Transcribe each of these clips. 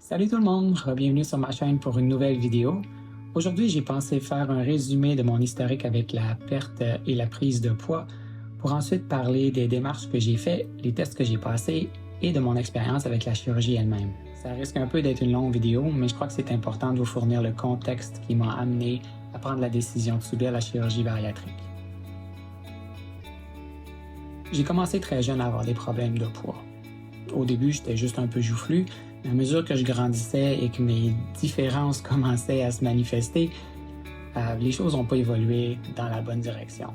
Salut tout le monde, bienvenue sur ma chaîne pour une nouvelle vidéo. Aujourd'hui, j'ai pensé faire un résumé de mon historique avec la perte et la prise de poids pour ensuite parler des démarches que j'ai faites, les tests que j'ai passés et de mon expérience avec la chirurgie elle-même. Ça risque un peu d'être une longue vidéo, mais je crois que c'est important de vous fournir le contexte qui m'a amené à prendre la décision de subir la chirurgie bariatrique. J'ai commencé très jeune à avoir des problèmes de poids. Au début, j'étais juste un peu joufflu, mais à mesure que je grandissais et que mes différences commençaient à se manifester, les choses n'ont pas évolué dans la bonne direction.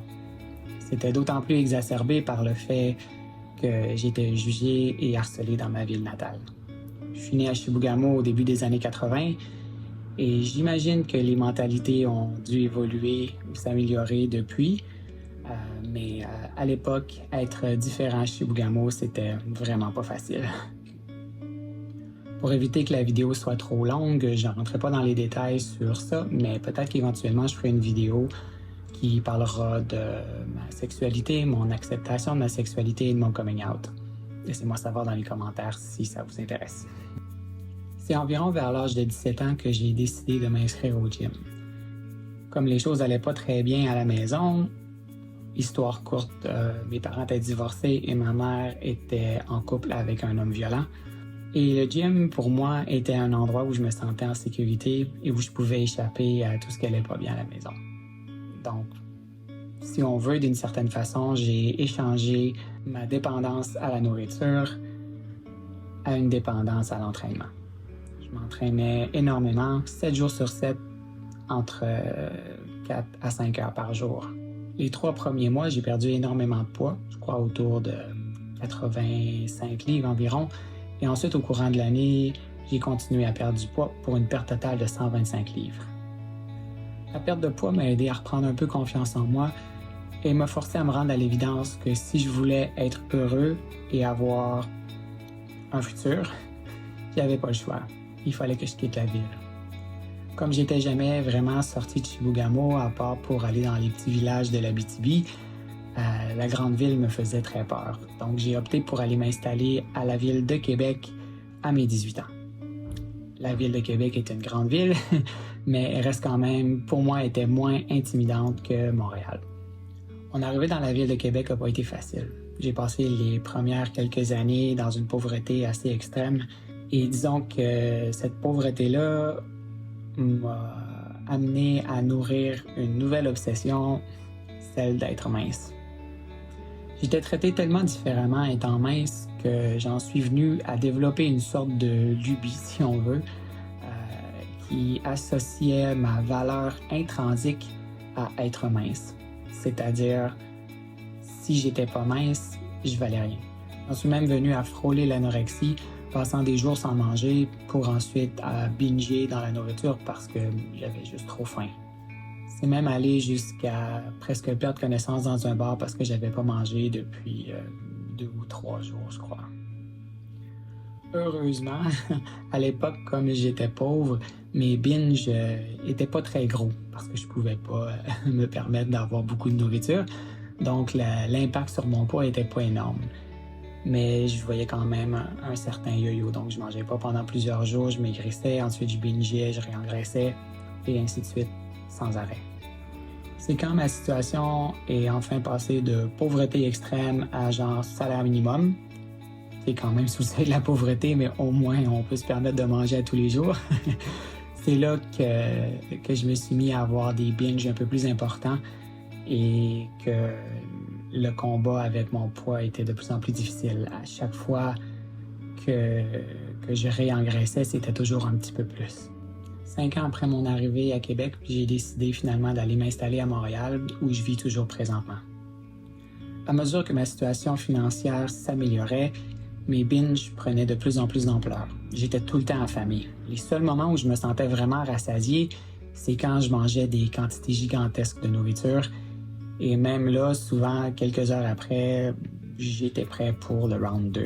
C'était d'autant plus exacerbé par le fait que j'étais jugé et harcelé dans ma ville natale. Je suis né à Chibougamau au début des années 80 et j'imagine que les mentalités ont dû évoluer ou s'améliorer depuis. Mais à l'époque, être différent à Chibougamau, c'était vraiment pas facile. Pour éviter que la vidéo soit trop longue, je ne rentrerai pas dans les détails sur ça, mais peut-être qu'éventuellement je ferai une vidéo qui parlera de ma sexualité, mon acceptation de ma sexualité et de mon coming out. Laissez-moi savoir dans les commentaires si ça vous intéresse. C'est environ vers l'âge de 17 ans que j'ai décidé de m'inscrire au gym. Comme les choses n'allaient pas très bien à la maison, histoire courte, mes parents étaient divorcés et ma mère était en couple avec un homme violent. Et le gym, pour moi, était un endroit où je me sentais en sécurité et où je pouvais échapper à tout ce qui allait pas bien à la maison. Donc, si on veut, d'une certaine façon, j'ai échangé ma dépendance à la nourriture à une dépendance à l'entraînement. Je m'entraînais énormément, 7 jours sur 7, entre 4 à 5 heures par jour. Les 3 premiers mois, j'ai perdu énormément de poids, je crois autour de 85 livres environ. Et ensuite, au courant de l'année, j'ai continué à perdre du poids pour une perte totale de 125 livres. La perte de poids m'a aidé à reprendre un peu confiance en moi et m'a forcé à me rendre à l'évidence que si je voulais être heureux et avoir un futur, j'avais pas le choix. Il fallait que je quitte la ville. Comme j'étais jamais vraiment sorti de Chibougamau, à part pour aller dans les petits villages de l'Abitibi, la grande ville me faisait très peur. Donc j'ai opté pour aller m'installer à la ville de Québec à mes 18 ans. La ville de Québec est une grande ville, mais elle reste quand même, pour moi, était moins intimidante que Montréal. Mon arrivée dans la ville de Québec n'a pas été facile. J'ai passé les premières quelques années dans une pauvreté assez extrême et disons que cette pauvreté-là m'a amené à nourrir une nouvelle obsession, celle d'être mince. J'étais traité tellement différemment étant mince que j'en suis venu à développer une sorte de lubie, si on veut, qui associait ma valeur intrinsique à être mince. C'est-à-dire, si j'étais pas mince, je valais rien. J'en suis même venu à frôler l'anorexie, passant des jours sans manger pour ensuite binger dans la nourriture parce que j'avais juste trop faim. C'est même allé jusqu'à presque perdre connaissance dans un bar parce que j'avais pas mangé depuis 2 ou 3 jours, je crois. Heureusement, à l'époque, comme j'étais pauvre, mes binges étaient pas très gros parce que je pouvais pas me permettre d'avoir beaucoup de nourriture. Donc, l'impact sur mon poids était pas énorme. Mais je voyais quand même un certain yo-yo. Donc, je mangeais pas pendant plusieurs jours, je maigrissais, ensuite je bingeais, je réengraissais, et ainsi de suite, sans arrêt. C'est quand ma situation est enfin passée de pauvreté extrême à genre salaire minimum, qui est quand même sous-seuil de la pauvreté, mais au moins on peut se permettre de manger à tous les jours. C'est là que je me suis mis à avoir des binges un peu plus importants et que le combat avec mon poids était de plus en plus difficile. À chaque fois que je réengraissais, c'était toujours un petit peu plus. 5 ans après mon arrivée à Québec, j'ai décidé finalement d'aller m'installer à Montréal, où je vis toujours présentement. À mesure que ma situation financière s'améliorait, mes binges prenaient de plus en plus d'ampleur. J'étais tout le temps affamé. Les seuls moments où je me sentais vraiment rassasié, c'est quand je mangeais des quantités gigantesques de nourriture. Et même là, souvent, quelques heures après, j'étais prêt pour le round 2.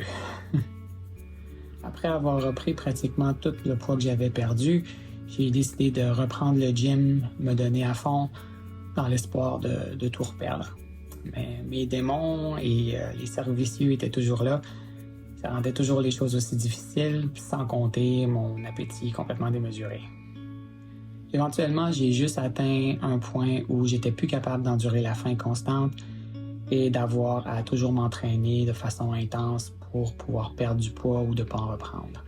Après avoir repris pratiquement tout le poids que j'avais perdu, j'ai décidé de reprendre le gym, me donner à fond, dans l'espoir de tout reperdre. Mais mes démons et les cercles vicieux étaient toujours là. Ça rendait toujours les choses aussi difficiles, sans compter mon appétit complètement démesuré. Éventuellement, j'ai juste atteint un point où j'étais plus capable d'endurer la faim constante et d'avoir à toujours m'entraîner de façon intense pour pouvoir perdre du poids ou de ne pas en reprendre.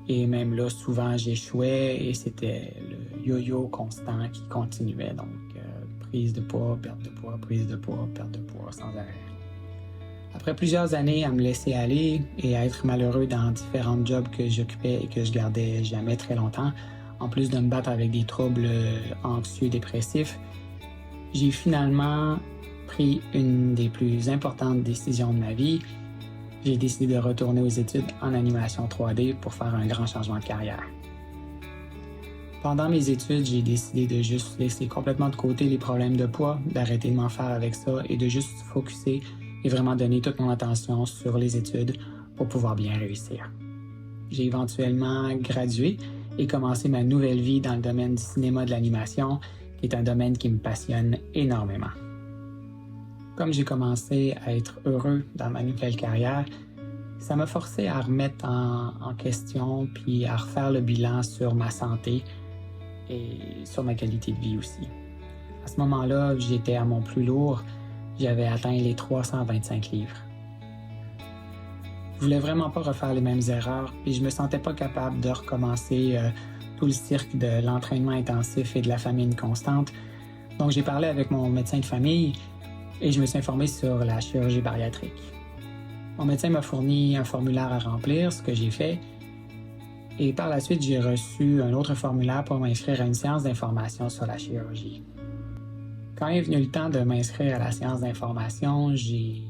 Et même là, souvent, j'échouais et c'était le yo-yo constant qui continuait. Donc, prise de poids, perte de poids, prise de poids, perte de poids sans arrêt. Après plusieurs années à me laisser aller et à être malheureux dans différents jobs que j'occupais et que je gardais jamais très longtemps, en plus de me battre avec des troubles anxieux dépressifs, j'ai finalement pris une des plus importantes décisions de ma vie. J'ai décidé de retourner aux études en animation 3D pour faire un grand changement de carrière. Pendant mes études, j'ai décidé de juste laisser complètement de côté les problèmes de poids, d'arrêter de m'en faire avec ça et de juste focusser et vraiment donner toute mon attention sur les études pour pouvoir bien réussir. J'ai éventuellement gradué et commencé ma nouvelle vie dans le domaine du cinéma de l'animation, qui est un domaine qui me passionne énormément. Comme j'ai commencé à être heureux dans ma nouvelle carrière, ça m'a forcé à remettre en question puis à refaire le bilan sur ma santé et sur ma qualité de vie aussi. À ce moment-là, j'étais à mon plus lourd, j'avais atteint les 325 livres. Je voulais vraiment pas refaire les mêmes erreurs et je me sentais pas capable de recommencer tout le cirque de l'entraînement intensif et de la famine constante. Donc j'ai parlé avec mon médecin de famille et je me suis informé sur la chirurgie bariatrique. Mon médecin m'a fourni un formulaire à remplir, ce que j'ai fait, et par la suite, j'ai reçu un autre formulaire pour m'inscrire à une séance d'information sur la chirurgie. Quand est venu le temps de m'inscrire à la séance d'information, j'ai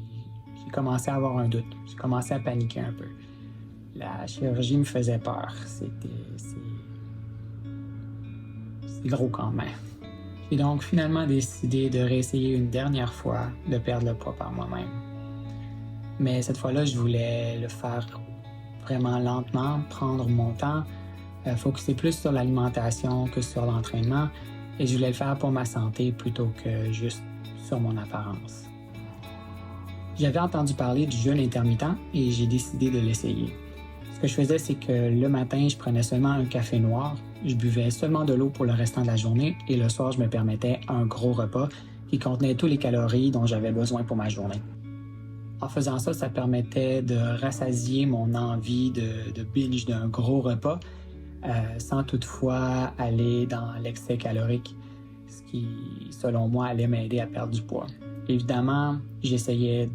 commencé à avoir un doute. J'ai commencé à paniquer un peu. La chirurgie me faisait peur. C'est gros quand même. J'ai donc finalement décidé de réessayer une dernière fois de perdre le poids par moi-même. Mais cette fois-là, je voulais le faire vraiment lentement, prendre mon temps, focuser plus sur l'alimentation que sur l'entraînement, et je voulais le faire pour ma santé plutôt que juste sur mon apparence. J'avais entendu parler du jeûne intermittent et j'ai décidé de l'essayer. Ce que je faisais, c'est que le matin, je prenais seulement un café noir, je buvais seulement de l'eau pour le restant de la journée et le soir, je me permettais un gros repas qui contenait toutes les calories dont j'avais besoin pour ma journée. En faisant ça, ça permettait de rassasier mon envie de binge d'un gros repas sans toutefois aller dans l'excès calorique, ce qui, selon moi, allait m'aider à perdre du poids. Évidemment, j'essayais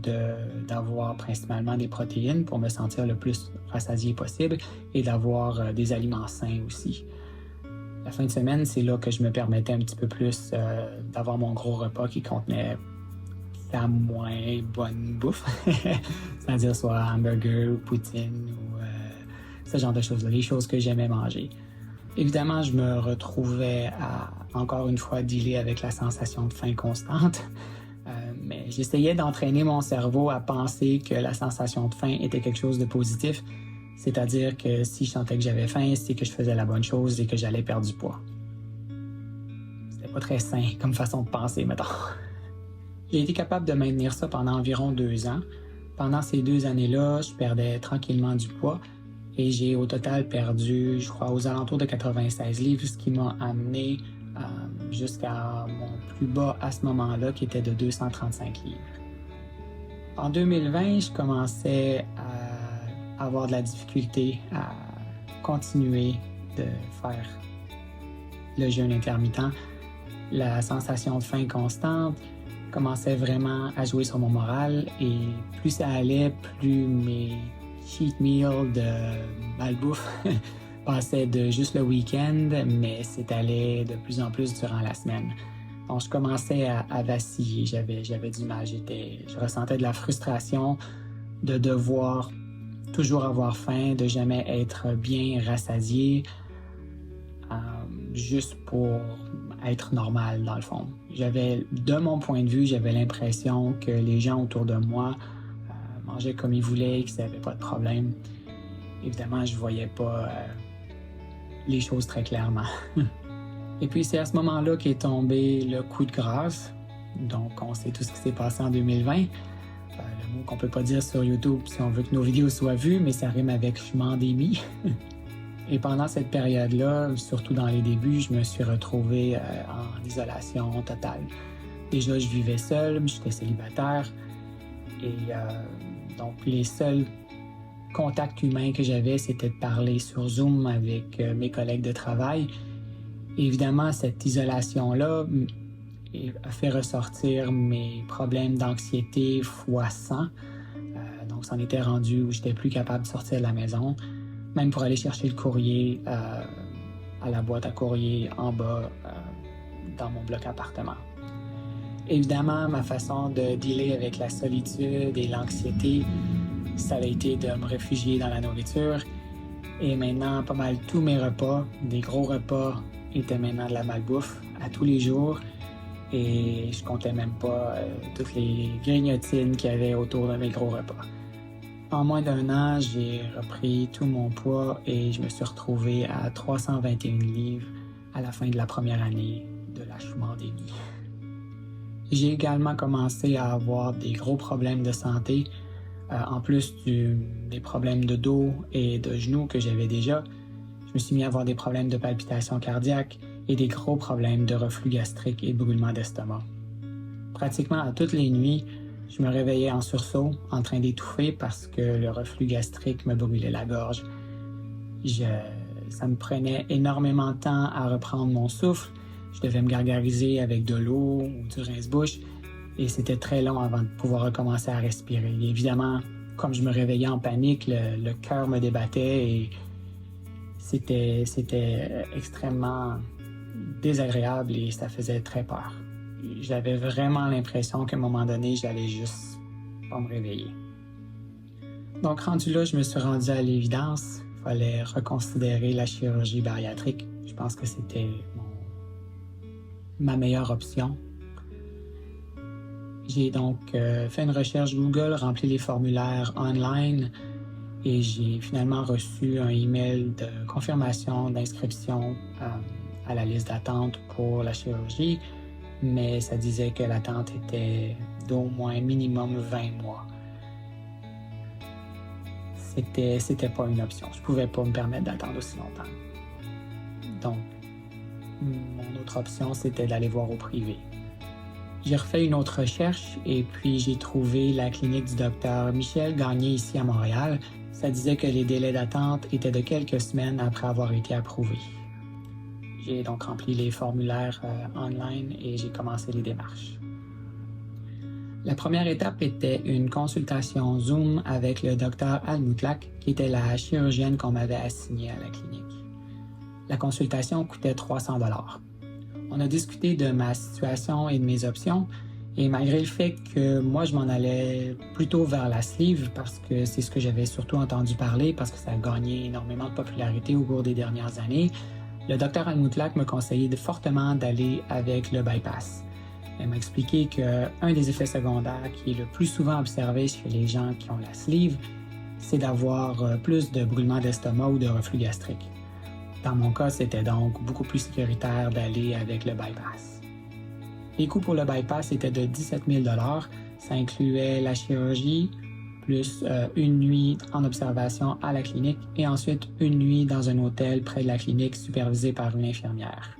d'avoir principalement des protéines pour me sentir le plus rassasié possible et d'avoir des aliments sains aussi. La fin de semaine, c'est là que je me permettais un petit peu plus d'avoir mon gros repas qui contenait la moins bonne bouffe, c'est-à-dire soit hamburger ou poutine ou ce genre de choses-là, les choses que j'aimais manger. Évidemment, je me retrouvais à, encore une fois, dealer avec la sensation de faim constante, mais j'essayais d'entraîner mon cerveau à penser que la sensation de faim était quelque chose de positif, c'est-à-dire que si je sentais que j'avais faim, c'est que je faisais la bonne chose et que j'allais perdre du poids. C'était pas très sain comme façon de penser, mettons. J'ai été capable de maintenir ça pendant environ 2 ans. Pendant ces 2 années-là, je perdais tranquillement du poids et j'ai au total perdu, je crois, aux alentours de 96 livres, ce qui m'a amené jusqu'à mon plus bas à ce moment-là, qui était de 235 livres. En 2020, je commençais à avoir de la difficulté à continuer de faire le jeûne intermittent. La sensation de faim constante commençait vraiment à jouer sur mon moral et plus ça allait, plus mes cheat meals de malbouffe passaient de juste le week-end, mais s'étalaient de plus en plus durant la semaine. Donc je commençais à vaciller, j'avais du mal, je ressentais de la frustration de devoir toujours avoir faim, de jamais être bien rassasié, juste pour être normal dans le fond. De mon point de vue, j'avais l'impression que les gens autour de moi mangeaient comme ils voulaient, qu'ils n'avaient pas de problème. Évidemment, je voyais pas les choses très clairement. Et puis c'est à ce moment-là qu'est tombé le coup de grâce. Donc on sait tout ce qui s'est passé en 2020. Le mot qu'on peut pas dire sur YouTube si on veut que nos vidéos soient vues, mais ça rime avec schmandémie. Et pendant cette période-là, surtout dans les débuts, je me suis retrouvé en isolation totale. Déjà, je vivais seul, j'étais célibataire. Et donc, les seuls contacts humains que j'avais, c'était de parler sur Zoom avec mes collègues de travail. Et évidemment, cette isolation-là a fait ressortir mes problèmes d'anxiété fois 100. Donc, c'en était rendu où j'étais plus capable de sortir de la maison, même pour aller chercher le courrier à la boîte à courrier en bas dans mon bloc appartement. Évidemment, ma façon de dealer avec la solitude et l'anxiété, ça a été de me réfugier dans la nourriture. Et maintenant, pas mal tous mes repas, des gros repas, étaient maintenant de la malbouffe à tous les jours. Et je comptais même pas toutes les grignotines qu'il y avait autour de mes gros repas. En moins d'1 an, j'ai repris tout mon poids et je me suis retrouvé à 321 livres à la fin de la première année de la schmandémie. J'ai également commencé à avoir des gros problèmes de santé, en plus des problèmes de dos et de genoux que j'avais déjà. Je me suis mis à avoir des problèmes de palpitations cardiaques et des gros problèmes de reflux gastrique et de brûlement d'estomac. Pratiquement à toutes les nuits, je me réveillais en sursaut, en train d'étouffer parce que le reflux gastrique me brûlait la gorge. Ça me prenait énormément de temps à reprendre mon souffle. Je devais me gargariser avec de l'eau ou du rince-bouche et c'était très long avant de pouvoir recommencer à respirer. Et évidemment, comme je me réveillais en panique, le cœur me débattait et c'était extrêmement désagréable et ça faisait très peur. J'avais vraiment l'impression qu'à un moment donné, j'allais juste pas me réveiller. Donc rendu là, je me suis rendu à l'évidence. Il fallait reconsidérer la chirurgie bariatrique. Je pense que c'était ma meilleure option. J'ai donc fait une recherche Google, rempli les formulaires online et j'ai finalement reçu un email de confirmation d'inscription à la liste d'attente pour la chirurgie, mais ça disait que l'attente était d'au moins minimum 20 mois. C'était pas une option. Je pouvais pas me permettre d'attendre aussi longtemps. Donc, mon autre option, c'était d'aller voir au privé. J'ai refait une autre recherche et puis j'ai trouvé la clinique du docteur Michel Gagné ici à Montréal. Ça disait que les délais d'attente étaient de quelques semaines après avoir été approuvés. J'ai donc rempli les formulaires online et j'ai commencé les démarches. La première étape était une consultation Zoom avec le docteur Al-Moutlaq, qui était la chirurgienne qu'on m'avait assignée à la clinique. La consultation coûtait 300 $. On a discuté de ma situation et de mes options, et malgré le fait que moi je m'en allais plutôt vers la sleeve parce que c'est ce que j'avais surtout entendu parler, parce que ça a gagné énormément de popularité au cours des dernières années, le docteur Al-Moutlaq me conseillait fortement d'aller avec le bypass. Elle m'a expliqué qu'un des effets secondaires qui est le plus souvent observé chez les gens qui ont la sleeve, c'est d'avoir plus de brûlement d'estomac ou de reflux gastrique. Dans mon cas, c'était donc beaucoup plus sécuritaire d'aller avec le bypass. Les coûts pour le bypass étaient de 17 000 $. Ça incluait la chirurgie, plus une nuit en observation à la clinique et ensuite une nuit dans un hôtel près de la clinique supervisé par une infirmière.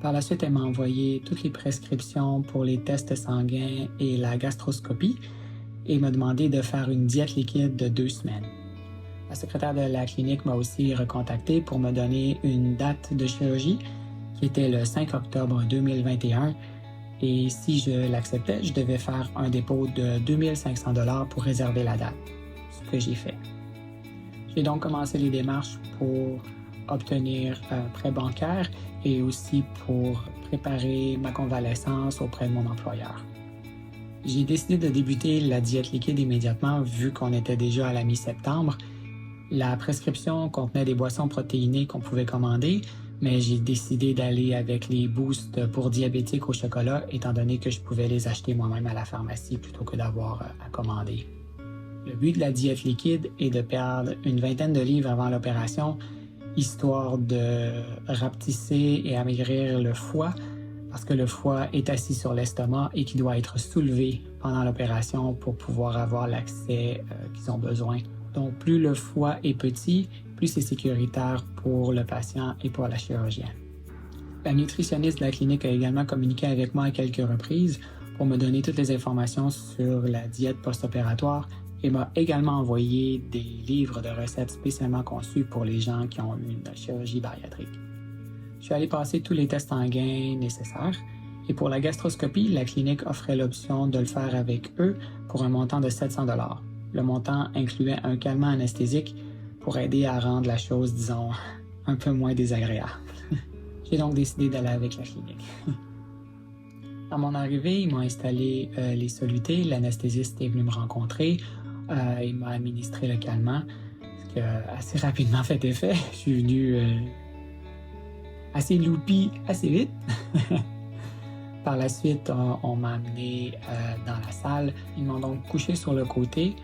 Par la suite, elle m'a envoyé toutes les prescriptions pour les tests sanguins et la gastroscopie et m'a demandé de faire une diète liquide de 2 semaines. La secrétaire de la clinique m'a aussi recontacté pour me donner une date de chirurgie qui était le 5 octobre 2021 et si je l'acceptais, je devais faire un dépôt de 2 500 $ pour réserver la date, ce que j'ai fait. J'ai donc commencé les démarches pour obtenir un prêt bancaire et aussi pour préparer ma convalescence auprès de mon employeur. J'ai décidé de débuter la diète liquide immédiatement vu qu'on était déjà à la mi-septembre. La prescription contenait des boissons protéinées qu'on pouvait commander, mais j'ai décidé d'aller avec les boosts pour diabétiques au chocolat étant donné que je pouvais les acheter moi-même à la pharmacie plutôt que d'avoir à commander. Le but de la diète liquide est de perdre une vingtaine de livres avant l'opération, histoire de rapetisser et amaigrir le foie, parce que le foie est assis sur l'estomac et qui doit être soulevé pendant l'opération pour pouvoir avoir l'accès qu'ils ont besoin. Donc, plus le foie est petit, plus c'est sécuritaire pour le patient et pour la chirurgienne. La nutritionniste de la clinique a également communiqué avec moi à quelques reprises pour me donner toutes les informations sur la diète post-opératoire et m'a également envoyé des livres de recettes spécialement conçus pour les gens qui ont eu une chirurgie bariatrique. Je suis allé passer tous les tests sanguins nécessaires et pour la gastroscopie, la clinique offrait l'option de le faire avec eux pour un montant de 700 $. Le montant incluait un calmant anesthésique pour aider à rendre la chose, disons, un peu moins désagréable. J'ai donc décidé d'aller avec la clinique. À mon arrivée, ils m'ont installé les solutés. L'anesthésiste est venu me rencontrer. Il m'a administré le calmant, ce qui a assez rapidement fait effet. Je suis venu assez loupy, assez vite. Par la suite, on m'a amené dans la salle. Ils m'ont donc couché sur le côté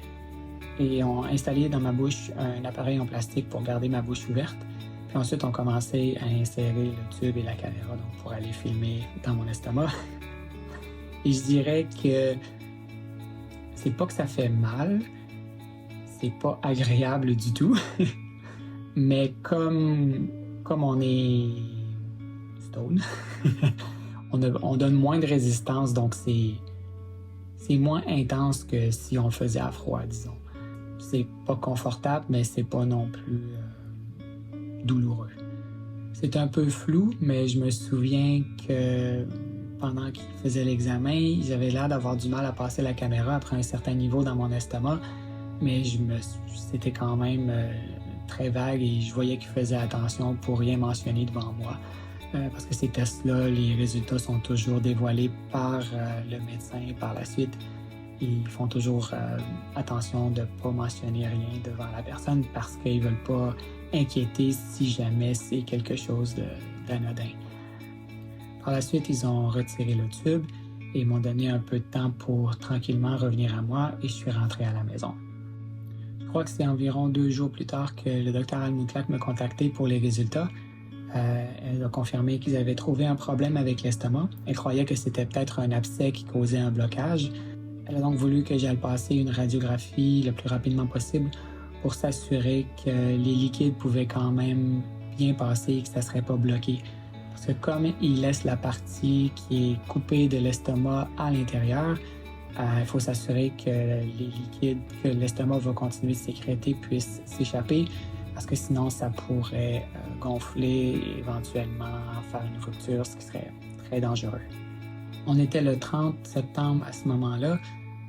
et ont installé dans ma bouche un appareil en plastique pour garder ma bouche ouverte. Puis ensuite, on commençait à insérer le tube et la caméra donc pour aller filmer dans mon estomac. Et je dirais que c'est pas que ça fait mal, c'est pas agréable du tout, mais comme on est stone, on donne moins de résistance, donc c'est moins intense que si on le faisait à froid, disons. C'est pas confortable, mais c'est pas non plus douloureux. C'est un peu flou, mais je me souviens que pendant qu'ils faisaient l'examen, ils avaient l'air d'avoir du mal à passer la caméra après un certain niveau dans mon estomac, mais c'était quand même très vague et je voyais qu'ils faisaient attention pour rien mentionner devant moi. Parce que ces tests-là, les résultats sont toujours dévoilés par le médecin par la suite. Ils font toujours attention de ne pas mentionner rien devant la personne parce qu'ils ne veulent pas inquiéter si jamais c'est quelque chose d'anodin. Par la suite, ils ont retiré le tube et m'ont donné un peu de temps pour tranquillement revenir à moi et je suis rentré à la maison. Je crois que c'est environ 2 jours plus tard que le Dr Almoutlak m'a contacté pour les résultats. Elle a confirmé qu'ils avaient trouvé un problème avec l'estomac. Elle croyait que c'était peut-être un abcès qui causait un blocage. Elle a donc voulu que j'aille passer une radiographie le plus rapidement possible pour s'assurer que les liquides pouvaient quand même bien passer et que ça ne serait pas bloqué. Parce que comme il laisse la partie qui est coupée de l'estomac à l'intérieur, il faut s'assurer que les liquides que l'estomac va continuer de sécréter puissent s'échapper parce que sinon ça pourrait gonfler et éventuellement faire une rupture, ce qui serait très dangereux. On était le 30 septembre à ce moment-là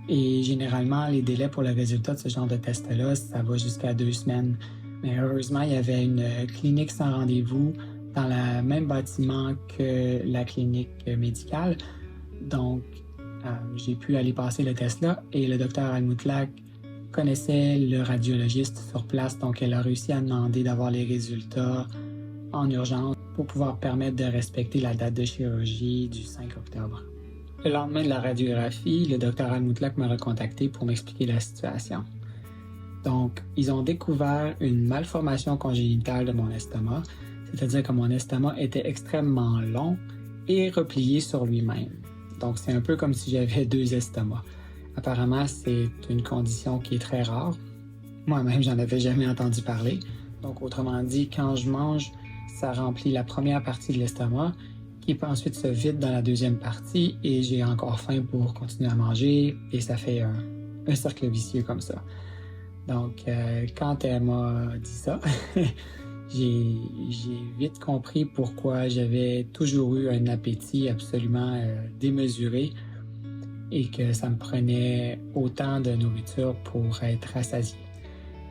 et généralement les délais pour le résultat de ce genre de test-là, ça va jusqu'à 2 semaines. Mais heureusement, il y avait une clinique sans rendez-vous dans le même bâtiment que la clinique médicale. Donc, j'ai pu aller passer le test-là et le docteur Almoutlak connaissait le radiologiste sur place, donc elle a réussi à demander d'avoir les résultats en urgence pour pouvoir permettre de respecter la date de chirurgie du 5 octobre. Le lendemain de la radiographie, le docteur Almoutlak m'a recontacté pour m'expliquer la situation. Donc, ils ont découvert une malformation congénitale de mon estomac, c'est-à-dire que mon estomac était extrêmement long et replié sur lui-même. Donc, c'est un peu comme si j'avais 2 estomacs. Apparemment, c'est une condition qui est très rare. Moi-même, j'en avais jamais entendu parler. Donc, autrement dit, quand je mange, ça remplit la première partie de l'estomac, qui peut ensuite se vide dans la deuxième partie et j'ai encore faim pour continuer à manger et ça fait un cercle vicieux comme ça. Donc, quand elle m'a dit ça, j'ai vite compris pourquoi j'avais toujours eu un appétit absolument démesuré et que ça me prenait autant de nourriture pour être rassasié.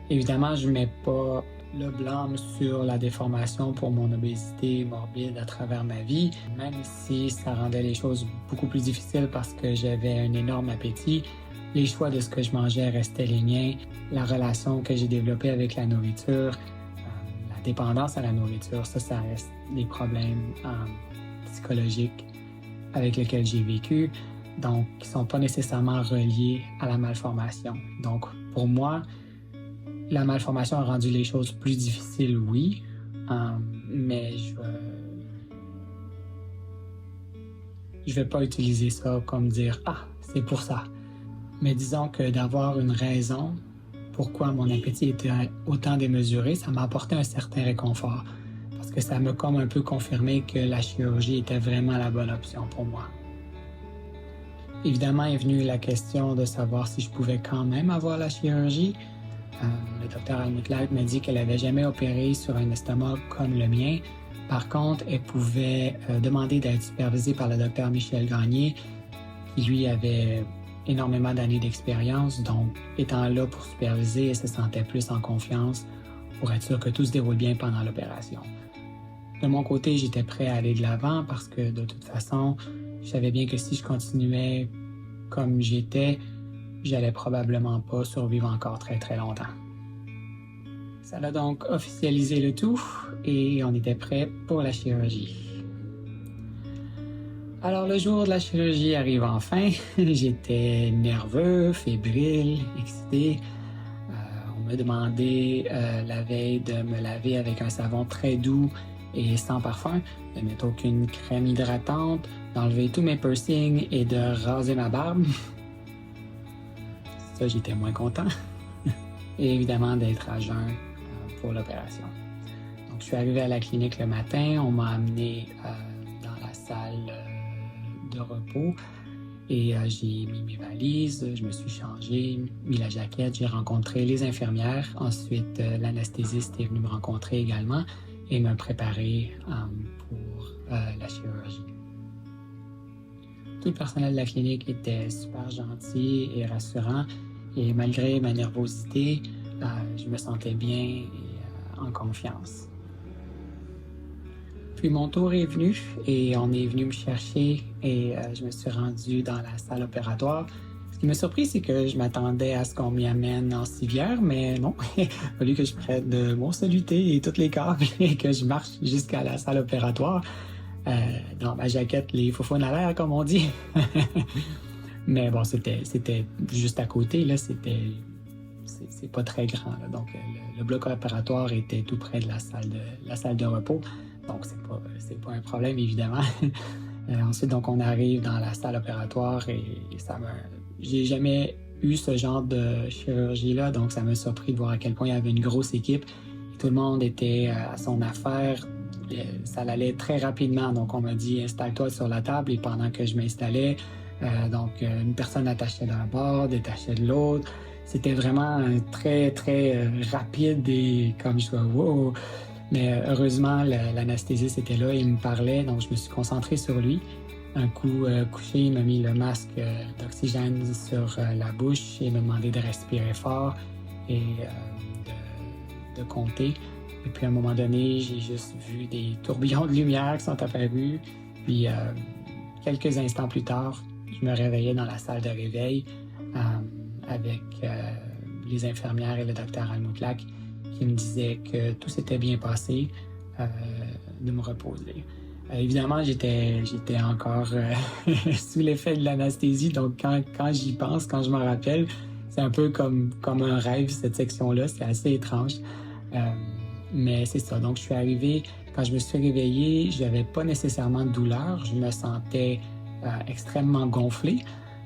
Évidemment, je ne mets pas le blâme sur la déformation pour mon obésité morbide à travers ma vie, même si ça rendait les choses beaucoup plus difficiles parce que j'avais un énorme appétit. Les choix de ce que je mangeais restaient les miens. La relation que j'ai développée avec la nourriture, la dépendance à la nourriture, ça reste des problèmes psychologiques avec lesquels j'ai vécu, donc qui ne sont pas nécessairement reliés à la malformation. Donc, pour moi, la malformation a rendu les choses plus difficiles, oui, mais je vais pas utiliser ça comme dire « Ah, c'est pour ça ». Mais disons que d'avoir une raison pourquoi mon appétit était autant démesuré, ça m'a apporté un certain réconfort. Parce que ça m'a comme un peu confirmé que la chirurgie était vraiment la bonne option pour moi. Évidemment est venue la question de savoir si je pouvais quand même avoir la chirurgie. Le docteur Almutlak m'a dit qu'elle n'avait jamais opéré sur un estomac comme le mien. Par contre, elle pouvait demander d'être supervisée par le docteur Michel Gagné, qui lui avait énormément d'années d'expérience, donc étant là pour superviser, elle se sentait plus en confiance pour être sûr que tout se déroule bien pendant l'opération. De mon côté, j'étais prêt à aller de l'avant parce que de toute façon, je savais bien que si je continuais comme j'étais, j'allais probablement pas survivre encore très très longtemps. Ça a donc officialisé le tout et on était prêt pour la chirurgie. Alors le jour de la chirurgie arrive enfin, j'étais nerveux, fébrile, excité. On m'a demandé la veille de me laver avec un savon très doux et sans parfum, de mettre aucune crème hydratante, d'enlever tous mes piercings et de raser ma barbe. Ça, j'étais moins content. Et évidemment d'être à jeun pour l'opération. Donc je suis arrivé à la clinique le matin, on m'a amené dans la salle de repos et j'ai mis mes valises, je me suis changé, mis la jaquette, j'ai rencontré les infirmières. Ensuite, l'anesthésiste est venu me rencontrer également et me préparer pour la chirurgie. Tout le personnel de la clinique était super gentil et rassurant et malgré ma nervosité, je me sentais bien et en confiance. Puis mon tour est venu et on est venu me chercher et je me suis rendu dans la salle opératoire. Ce qui m'a surpris, c'est que je m'attendais à ce qu'on m'y amène en civière, mais non. Il a fallu que je prenne mon soluté et toutes les câbles et que je marche jusqu'à la salle opératoire. Dans ma jaquette, les faufounes à l'air, comme on dit. Mais bon, c'était juste à côté, là, c'est pas très grand, là. Donc le bloc opératoire était tout près de la salle de repos. Donc, c'est pas un problème, évidemment. Ensuite, donc, on arrive dans la salle opératoire et j'ai jamais eu ce genre de chirurgie-là, donc ça m'a surpris de voir à quel point il y avait une grosse équipe. Et tout le monde était à son affaire. Ça allait très rapidement, donc on m'a dit « Installe-toi sur la table » et pendant que je m'installais, une personne attachait d'un bord, détachait de l'autre. C'était vraiment très, très rapide et comme je suis « wow ». Mais heureusement, l'anesthésiste était là, il me parlait, donc je me suis concentré sur lui. Un coup couché, il m'a mis le masque d'oxygène sur la bouche et m'a demandé de respirer fort et de compter. Et puis à un moment donné, j'ai juste vu des tourbillons de lumière qui sont apparus. Puis quelques instants plus tard, je me réveillais dans la salle de réveil avec les infirmières et le docteur Almutlak qui me disait que tout s'était bien passé, de me reposer. Évidemment, j'étais encore sous l'effet de l'anesthésie, donc quand j'y pense, quand je m'en rappelle, c'est un peu comme un rêve, cette section-là, c'est assez étrange. Mais c'est ça, donc je suis arrivé, quand je me suis réveillé, je n'avais pas nécessairement de douleur, je me sentais extrêmement gonflé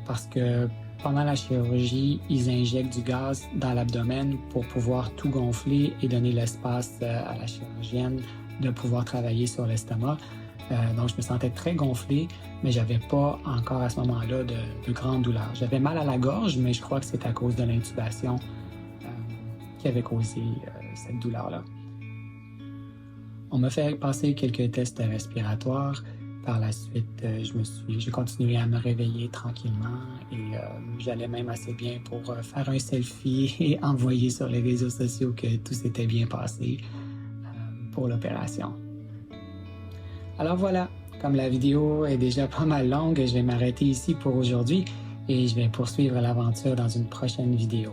parce que pendant la chirurgie, ils injectent du gaz dans l'abdomen pour pouvoir tout gonfler et donner l'espace à la chirurgienne de pouvoir travailler sur l'estomac. Donc, je me sentais très gonflé, mais j'avais pas encore à ce moment-là de grande douleur. J'avais mal à la gorge, mais je crois que c'est à cause de l'intubation qui avait causé cette douleur-là. On m'a fait passer quelques tests respiratoires. Par la suite, j'ai continué à me réveiller tranquillement et j'allais même assez bien pour faire un selfie et envoyer sur les réseaux sociaux que tout s'était bien passé pour l'opération. Alors voilà, comme la vidéo est déjà pas mal longue, je vais m'arrêter ici pour aujourd'hui et je vais poursuivre l'aventure dans une prochaine vidéo.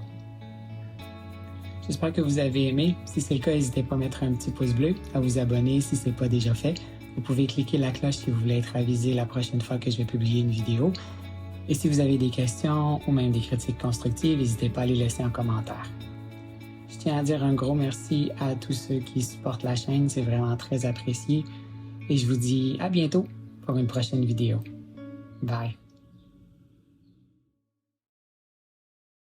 J'espère que vous avez aimé. Si c'est le cas, n'hésitez pas à mettre un petit pouce bleu, à vous abonner si ce n'est pas déjà fait. Vous pouvez cliquer la cloche si vous voulez être avisé la prochaine fois que je vais publier une vidéo. Et si vous avez des questions ou même des critiques constructives, n'hésitez pas à les laisser en commentaire. Je tiens à dire un gros merci à tous ceux qui supportent la chaîne, c'est vraiment très apprécié. Et je vous dis à bientôt pour une prochaine vidéo. Bye.